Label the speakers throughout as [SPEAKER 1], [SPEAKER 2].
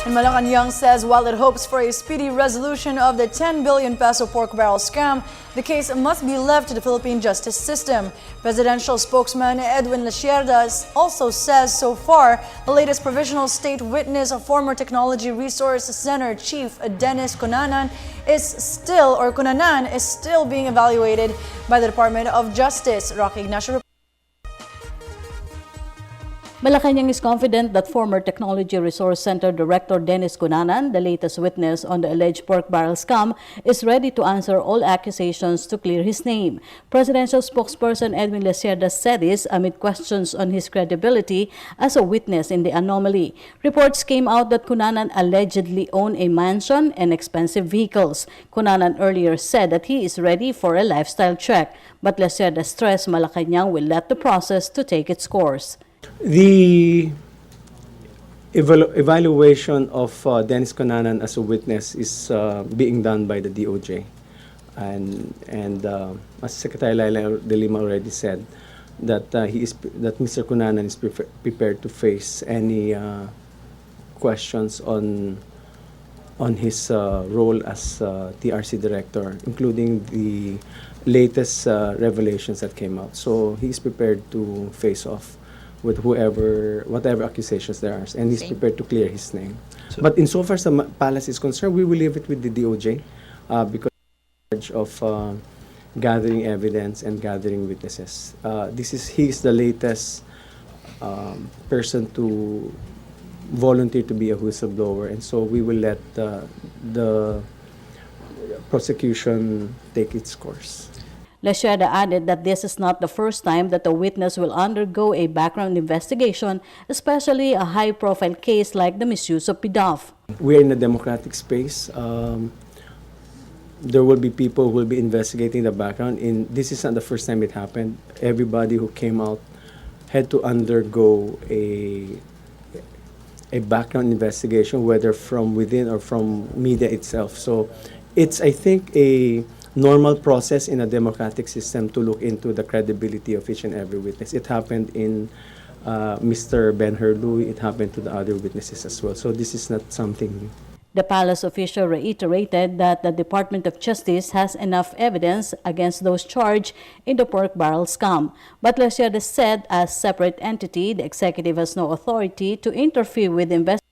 [SPEAKER 1] And Malacanang says while it hopes for a speedy resolution of the 10 billion peso pork barrel scam, the case must be left to the Philippine justice system. Presidential spokesman Edwin Lasierda also says so far the latest provisional state witness, former Technology Resource Center Chief Dennis Cunanan is still being evaluated by the Department of Justice. Ignacio.
[SPEAKER 2] Malacanang is confident that former Technology Resource Center Director Dennis Cunanan, the latest witness on the alleged pork barrel scam, is ready to answer all accusations to clear his name. Presidential spokesperson Edwin Lasierda said this amid questions on his credibility as a witness in the anomaly. Reports came out that Cunanan allegedly owned a mansion and expensive vehicles. Cunanan earlier said that he is ready for a lifestyle check, but Lasierda stressed Malacanang will let the process to take its course.
[SPEAKER 3] The evaluation of Dennis Cunanan as a witness is being done by the DOJ, and as Secretary Laila de Lima already said, that Mr. Cunanan is prepared to face any questions on his role as TRC director, including the latest revelations that came out. So he is prepared to face off with whatever accusations there are, and he's prepared to clear his name. But insofar as the palace is concerned, we will leave it with the DOJ because in charge of gathering evidence and gathering witnesses. He is the latest person to volunteer to be a whistleblower, and so we will let the prosecution take its course.
[SPEAKER 2] Lasierda added that this is not the first time that a witness will undergo a background investigation, especially a high-profile case like the misuse of PDAF.
[SPEAKER 3] We are in a democratic space. There will be people who will be investigating the background. This is not the first time it happened. Everybody who came out had to undergo a background investigation, whether from within or from media itself. So it's, I think, a normal process in a democratic system to look into the credibility of each and every witness. It happened in Mr. Ben Herluy. It happened to the other witnesses as well. So this is not something new.
[SPEAKER 2] The palace official reiterated that the Department of Justice has enough evidence against those charged in the pork barrel scam. But Lasierda said, as a separate entity, the executive has no authority to interfere with the investigation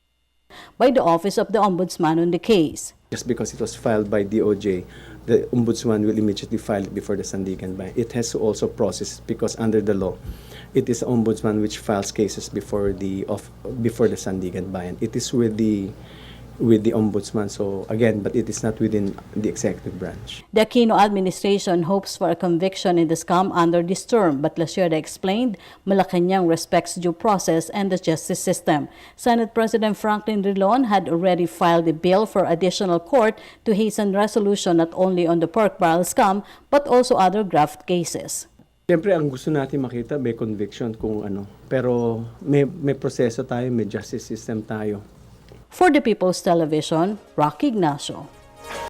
[SPEAKER 2] by the Office of the Ombudsman on the case.
[SPEAKER 3] Just because it was filed by DOJ, the Ombudsman will immediately file it before the Sandigan Bayan. It has to also process, because under the law, it is the Ombudsman which files cases before the Sandigan Bayan. It is with the Ombudsman, so again, but it is not within the executive branch.
[SPEAKER 2] The Aquino administration hopes for a conviction in the scam under this term, but Lasierda explained Malacanang respects due process and the justice system. Senate President Franklin Drilon had already filed a bill for additional court to hasten resolution not only on the pork barrel scam but also other graft cases.
[SPEAKER 3] Siyempre, ang gusto natin makita may conviction kung ano, pero may proseso tayo, may justice system tayo.
[SPEAKER 2] For the People's Television, Ignacio.